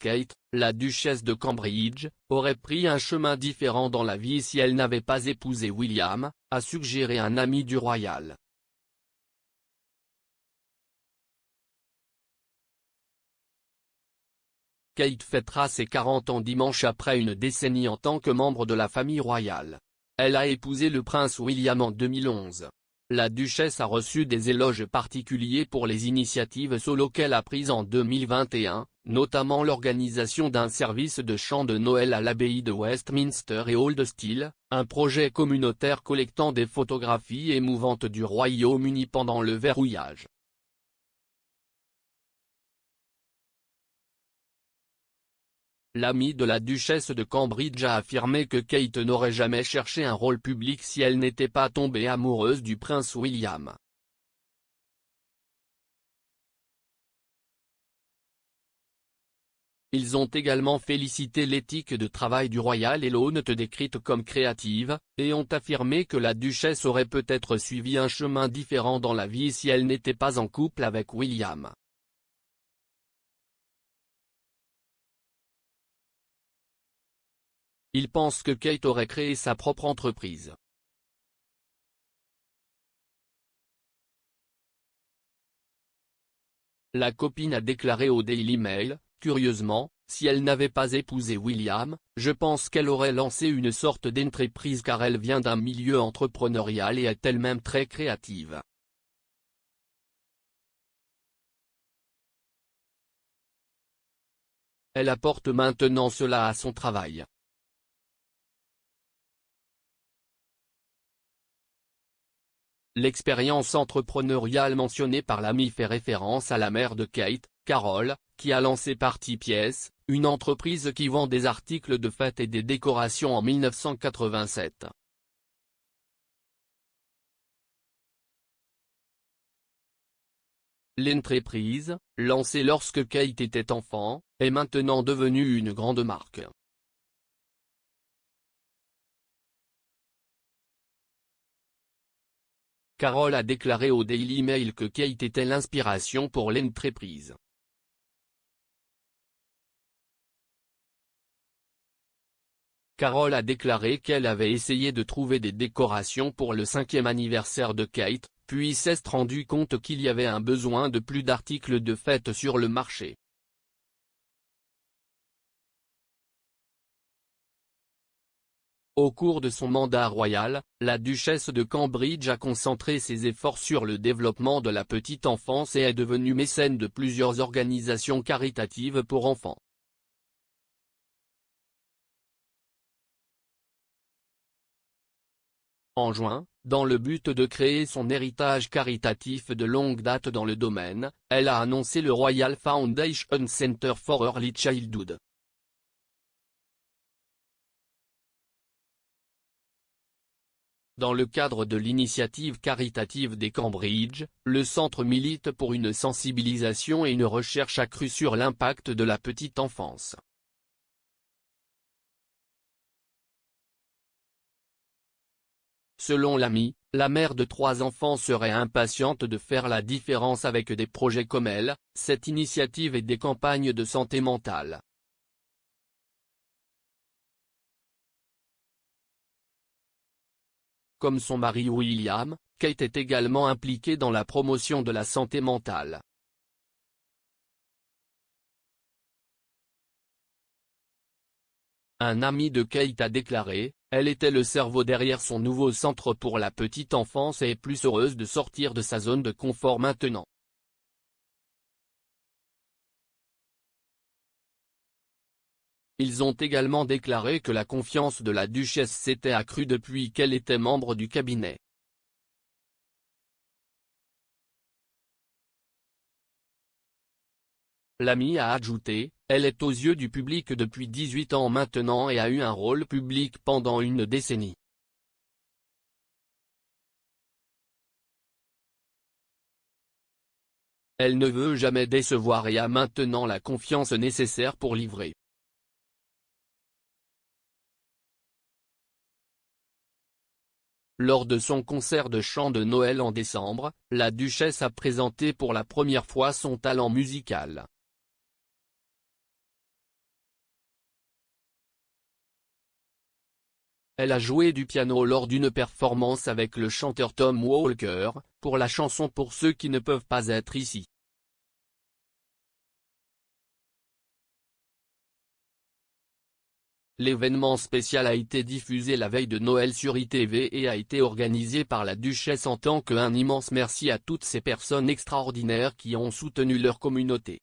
Kate, la duchesse de Cambridge, aurait pris un chemin différent dans la vie si elle n'avait pas épousé William, a suggéré un ami du royal. Kate fêtera ses 40 ans dimanche après une décennie en tant que membre de la famille royale. Elle a épousé le prince William en 2011. La duchesse a reçu des éloges particuliers pour les initiatives solo qu'elle a prises en 2021, notamment l'organisation d'un service de chant de Noël à l'abbaye de Westminster et Old Steel, un projet communautaire collectant des photographies émouvantes du Royaume-Uni pendant le verrouillage. L'ami de la duchesse de Cambridge a affirmé que Kate n'aurait jamais cherché un rôle public si elle n'était pas tombée amoureuse du prince William. Ils ont également félicité l'éthique de travail du royal et l'ont décrite comme créative, et ont affirmé que la duchesse aurait peut-être suivi un chemin différent dans la vie si elle n'était pas en couple avec William. Il pense que Kate aurait créé sa propre entreprise. La copine a déclaré au Daily Mail, curieusement, si elle n'avait pas épousé William, je pense qu'elle aurait lancé une sorte d'entreprise car elle vient d'un milieu entrepreneurial et est elle-même très créative. Elle apporte maintenant cela à son travail. L'expérience entrepreneuriale mentionnée par l'ami fait référence à la mère de Kate, Carol, qui a lancé Party Piece, une entreprise qui vend des articles de fête et des décorations en 1987. L'entreprise, lancée lorsque Kate était enfant, est maintenant devenue une grande marque. Carol a déclaré au Daily Mail que Kate était l'inspiration pour l'entreprise. Carol a déclaré qu'elle avait essayé de trouver des décorations pour le 5e anniversaire de Kate, puis s'est rendu compte qu'il y avait un besoin de plus d'articles de fête sur le marché. Au cours de son mandat royal, la duchesse de Cambridge a concentré ses efforts sur le développement de la petite enfance et est devenue mécène de plusieurs organisations caritatives pour enfants. En juin, dans le but de créer son héritage caritatif de longue date dans le domaine, elle a annoncé le Royal Foundation Center for Early Childhood. Dans le cadre de l'initiative caritative des Cambridge, le centre milite pour une sensibilisation et une recherche accrue sur l'impact de la petite enfance. Selon l'ami, la mère de 3 enfants serait impatiente de faire la différence avec des projets comme elle, cette initiative et des campagnes de santé mentale. Comme son mari William, Kate est également impliquée dans la promotion de la santé mentale. Un ami de Kate a déclaré, elle était le cerveau derrière son nouveau centre pour la petite enfance et est plus heureuse de sortir de sa zone de confort maintenant. Ils ont également déclaré que la confiance de la duchesse s'était accrue depuis qu'elle était membre du cabinet. L'ami a ajouté, elle est aux yeux du public depuis 18 ans maintenant et a eu un rôle public pendant une décennie. Elle ne veut jamais décevoir et a maintenant la confiance nécessaire pour livrer. Lors de son concert de chant de Noël en décembre, la duchesse a présenté pour la première fois son talent musical. Elle a joué du piano lors d'une performance avec le chanteur Tom Walker, pour la chanson Pour ceux qui ne peuvent pas être ici. L'événement spécial a été diffusé la veille de Noël sur ITV et a été organisé par la duchesse en tant qu'un immense merci à toutes ces personnes extraordinaires qui ont soutenu leur communauté.